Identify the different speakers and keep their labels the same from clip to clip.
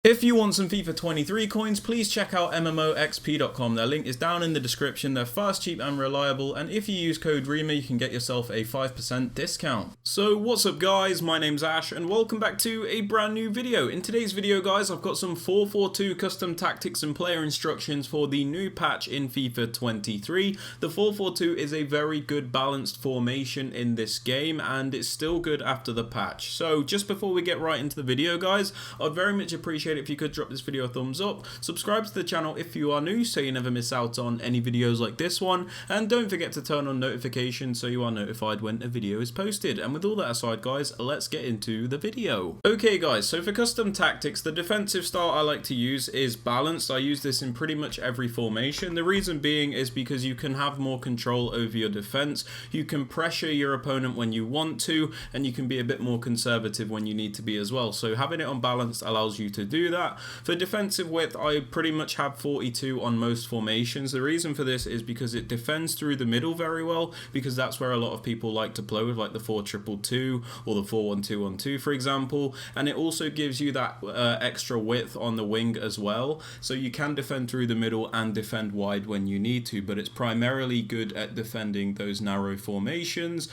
Speaker 1: If you want some FIFA 23 coins, please check out MMOXP.com. Their link is down in the description. They're fast, cheap and reliable, and if you use code Rema you can get yourself a 5% discount. So what's up guys, my name's Ash and welcome back to a brand new video. In today's video guys, I've got some 4-4-2 custom tactics and player instructions for the new patch in FIFA 23. The 4-4-2 is a very good balanced formation in this game and it's still good after the patch. So just before we get right into the video guys, I'd very much appreciate if you could drop this video a thumbs up, subscribe to the channel if you are new so you never miss out on any videos like this one, and don't forget to turn on notifications so you are notified when a video is posted. And with all that aside guys, let's get into the video. Okay guys, so for custom tactics, the defensive style I like to use is balanced. I use this in pretty much every formation. The reason being is because you can have more control over your defense, you can pressure your opponent when you want to, and you can be a bit more conservative when you need to be as well. So having it on balanced allows you to do that. For defensive width, I pretty much have 42 on most formations. The reason for this is because it defends through the middle very well, because that's where a lot of people like to play with, like the 4-2-2 or the 4-1-2-1-2 for example, and it also gives you that extra width on the wing as well, so you can defend through the middle and defend wide when you need to, but it's primarily good at defending those narrow formations.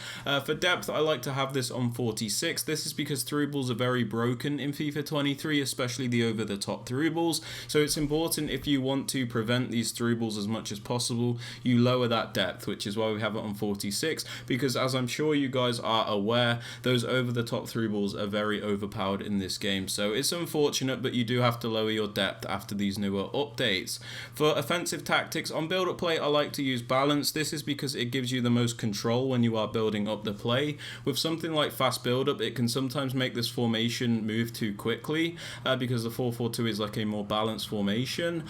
Speaker 1: For depth, I like to have this on 46. This is because through balls are very broken in FIFA 23, especially the over the top through balls, so it's important if you want to prevent these through balls as much as possible, you lower that depth, which is why we have it on 46, because as I'm sure you guys are aware, those over the top through balls are very overpowered in this game, so it's unfortunate, but you do have to lower your depth after these newer updates. For offensive tactics, on build up play I like to use balance. This is because it gives you the most control when you are building up the play. With something like fast build up, it can sometimes make this formation move too quickly, because the 4-4-2 is like a more balanced formation.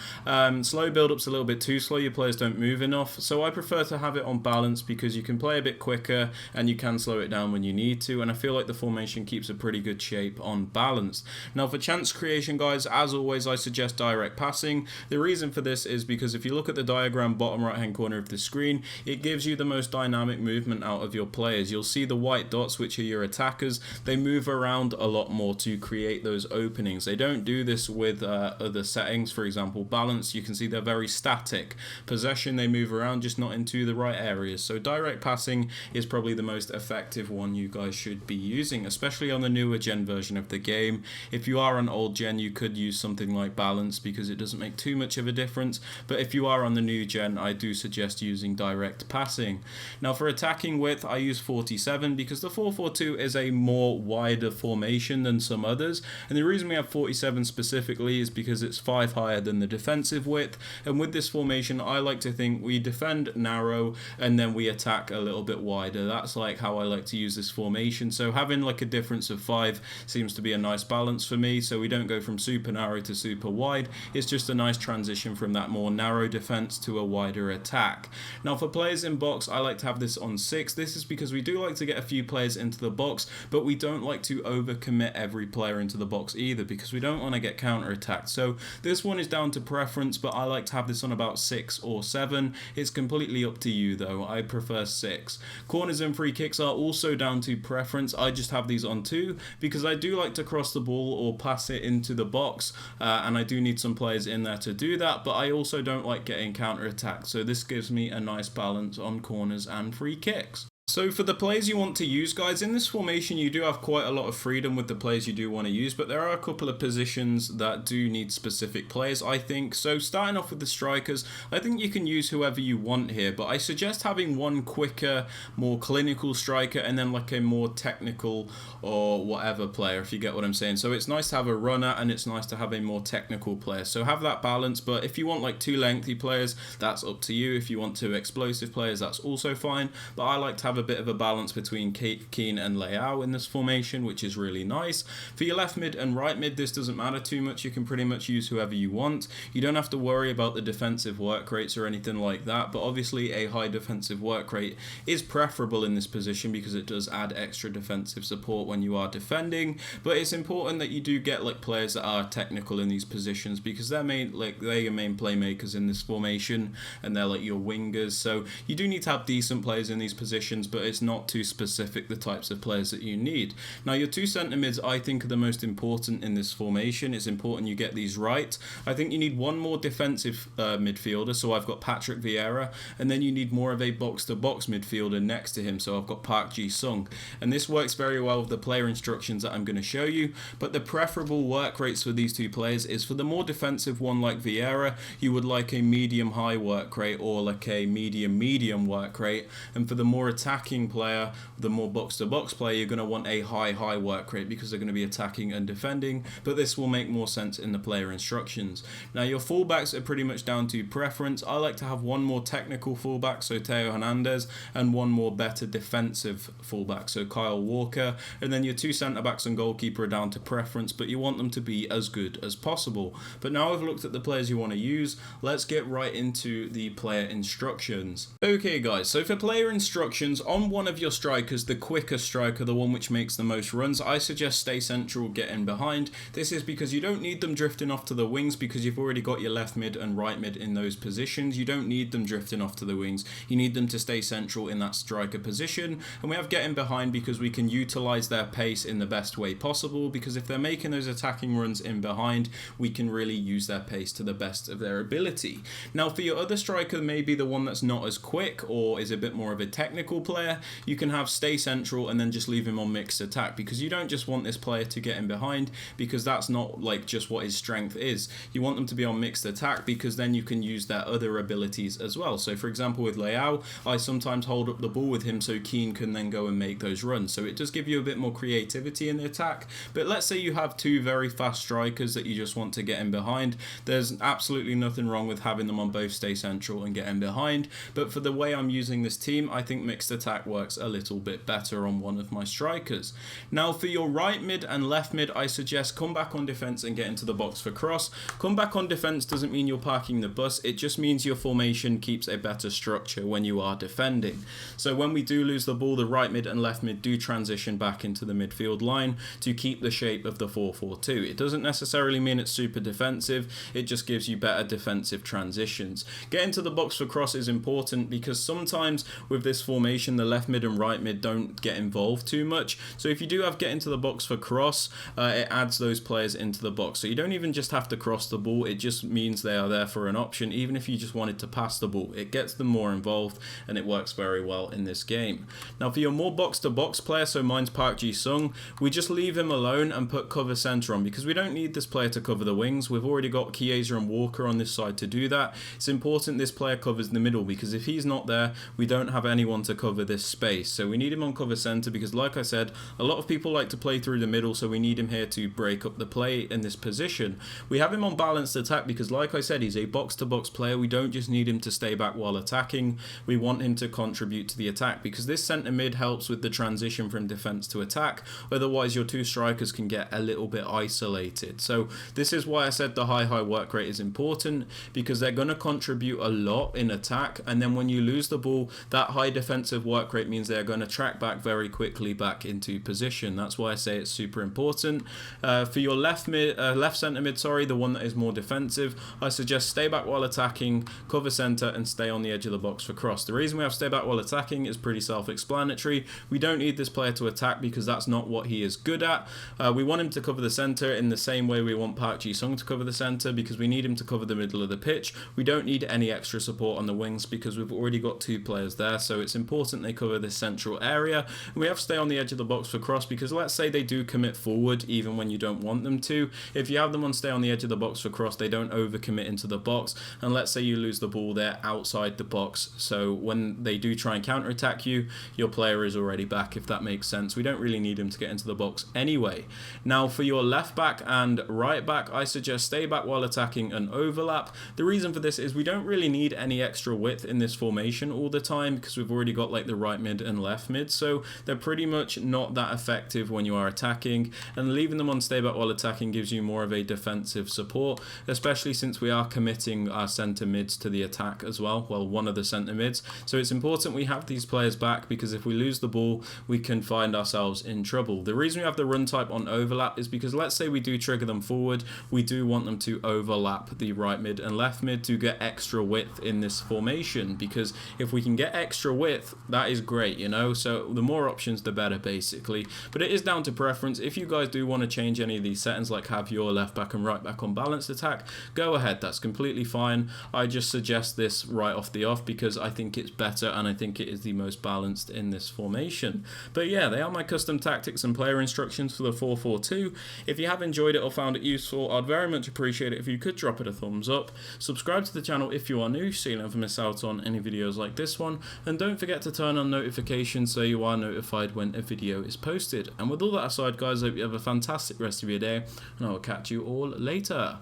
Speaker 1: Slow build-up's a little bit too slow, your players don't move enough, so I prefer to have it on balance because you can play a bit quicker and you can slow it down when you need to, and I feel like the formation keeps a pretty good shape on balance. Now for chance creation guys, as always I suggest direct passing. The reason for this is because if you look at the diagram bottom right hand corner of the screen, it gives you the most dynamic movement out of your players. You'll see the white dots, which are your attackers, they move around a lot more to create those openings. They don't do this with other settings. For example, balance, you can see they're very static. Possession, they move around, just not into the right areas. So direct passing is probably the most effective one you guys should be using, especially on the newer gen version of the game. If you are on old gen, you could use something like balance because it doesn't make too much of a difference, but if you are on the new gen, I do suggest using direct passing. Now for attacking width, I use 47 because the 4-4-2 is a more wider formation than some others, and the reason we have 47 specifically is because it's 5 higher than the defensive width, and with this formation I like to think we defend narrow and then we attack a little bit wider. That's like how I like to use this formation, so having like a difference of 5 seems to be a nice balance for me, so we don't go from super narrow to super wide. It's just a nice transition from that more narrow defense to a wider attack. Now for players in box, I like to have this on 6. This is because we do like to get a few players into the box, but we don't like to overcommit every player into the box either, because we don't want to get counter-attacked. So this one is down to preference, but I like to have this on about 6 or 7. It's completely up to you though, I prefer 6. Corners and free kicks are also down to preference. I just have these on 2 because I do like to cross the ball or pass it into the box, and I do need some players in there to do that, but I also don't like getting counter-attacked, so this gives me a nice balance on corners and free kicks. So for the players you want to use guys, in this formation you do have quite a lot of freedom with the players you do want to use, but there are a couple of positions that do need specific players I think. So starting off with the strikers, I think you can use whoever you want here, but I suggest having one quicker, more clinical striker and then like a more technical or whatever player, if you get what I'm saying. So it's nice to have a runner and it's nice to have a more technical player, so have that balance. But if you want like 2 lengthy players, that's up to you. If you want 2 explosive players, that's also fine, but I like to have a bit of a balance between Keane and Leao in this formation, which is really nice. For your left mid and right mid, this doesn't matter too much. You can pretty much use whoever you want. You don't have to worry about the defensive work rates or anything like that, but obviously a high defensive work rate is preferable in this position because it does add extra defensive support when you are defending. But it's important that you do get like players that are technical in these positions, because they're your main playmakers in this formation and they're like your wingers, so you do need to have decent players in these positions. instructions, but it's not too specific the types of players that you need. Now your two centre mids I think are the most important in this formation. It's important you get these right. I think you need one more defensive midfielder, so I've got Patrick Vieira, and then you need more of a box-to-box midfielder next to him, so I've got Park Ji-sung. And this works very well with the player instructions that I'm going to show you, but the preferable work rates for these two players is for the more defensive one like Vieira, you would like a medium-high work rate or like a medium-medium work rate, and for the more attacking player, the more box-to-box player, you're going to want a high work rate because they're going to be attacking and defending, but this will make more sense in the player instructions. Now your fullbacks are pretty much down to preference. I like to have one more technical fullback, so Theo Hernandez, and one more better defensive fullback, so Kyle Walker, and then your two centre-backs and goalkeeper are down to preference, but you want them to be as good as possible. But now I've looked at the players you want to use, let's get right into the player instructions. Okay guys, so for player instructions, on one of your strikers, the quicker striker, the one which makes the most runs, I suggest stay central, get in behind. This is because you don't need them drifting off to the wings because you've already got your left mid and right mid in those positions. You don't need them drifting off to the wings. You need them to stay central in that striker position. And we have get in behind because we can utilize their pace in the best way possible, because if they're making those attacking runs in behind, we can really use their pace to the best of their ability. Now for your other striker, maybe the one that's not as quick or is a bit more of a technical player, you can have stay central and then just leave him on mixed attack, because you don't just want this player to get in behind, because that's not like just what his strength is. You want them to be on mixed attack because then you can use their other abilities as well. So for example with Leao, I sometimes hold up the ball with him so Keane can then go and make those runs. So it does give you a bit more creativity in the attack. But let's say you have two very fast strikers that you just want to get in behind. There's absolutely nothing wrong with having them on both stay central and get in behind. But for the way I'm using this team, I think mixed attack works a little bit better on one of my strikers. Now for your right mid and left mid, I suggest come back on defense and get into the box for cross. Come back on defense doesn't mean you're parking the bus, it just means your formation keeps a better structure when you are defending. So when we do lose the ball, the right mid and left mid do transition back into the midfield line to keep the shape of the 4-4-2. It doesn't necessarily mean it's super defensive, it just gives you better defensive transitions. Getting to the box for cross is important because sometimes with this formation the left mid and right mid don't get involved too much. So if you do have get into the box for cross, it adds those players into the box. So you don't even just have to cross the ball, it just means they are there for an option. Even if you just wanted to pass the ball, it gets them more involved and it works very well in this game. Now for your more box-to-box player, so mine's Park Ji-sung, we just leave him alone and put cover centre on because we don't need this player to cover the wings. We've already got Chiesa and Walker on this side to do that. It's important this player covers the middle because if he's not there, we don't have anyone to cover this space. So we need him on cover centre because like I said, a lot of people like to play through the middle, so we need him here to break up the play in this position. We have him on balanced attack because like I said, he's a box-to-box player. We don't just need him to stay back while attacking, we want him to contribute to the attack because this centre mid helps with the transition from defence to attack, otherwise your two strikers can get a little bit isolated. So this is why I said the high work rate is important, because they're going to contribute a lot in attack, and then when you lose the ball, that high defensive work rate means they're going to track back very quickly back into position. That's why I say it's super important. For your left centre mid, the one that is more defensive, I suggest stay back while attacking, cover centre and stay on the edge of the box for cross. The reason we have stay back while attacking is pretty self-explanatory. We don't need this player to attack because that's not what he is good at. We want him to cover the centre in the same way we want Park Ji-sung to cover the centre, because we need him to cover the middle of the pitch. We don't need any extra support on the wings because we've already got two players there, so it's important they cover this central area. And we have to stay on the edge of the box for cross because let's say they do commit forward even when you don't want them to. If you have them on stay on the edge of the box for cross, they don't overcommit into the box, and let's say you lose the ball, they're outside the box, so when they do try and counter attack you, your player is already back, if that makes sense. We don't really need him to get into the box anyway. Now for your left back and right back, I suggest stay back while attacking and overlap. The reason for this is we don't really need any extra width in this formation all the time because we've already got like the right mid and left mid, so they're pretty much not that effective when you are attacking, and leaving them on stay back while attacking gives you more of a defensive support, especially since we are committing our centre mids to the attack as well, one of the centre mids. So it's important we have these players back because if we lose the ball, we can find ourselves in trouble. The reason we have the run type on overlap is because let's say we do trigger them forward, we do want them to overlap the right mid and left mid to get extra width in this formation, because if we can get extra width, that is great, you know, so the more options the better basically, but it is down to preference. If you guys do want to change any of these settings, like have your left back and right back on balanced attack, go ahead, that's completely fine. I just suggest this right off the off because I think it's better and I think it is the most balanced in this formation. But yeah, they are my custom tactics and player instructions for the 4-4-2. If you have enjoyed it or found it useful, I'd very much appreciate it if you could drop it a thumbs up. Subscribe to the channel if you are new so you never miss out on any videos like this one, and don't forget to turn on notifications so you are notified when a video is posted. And with all that aside guys, I hope you have a fantastic rest of your day and I will catch you all later.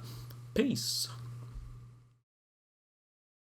Speaker 1: Peace.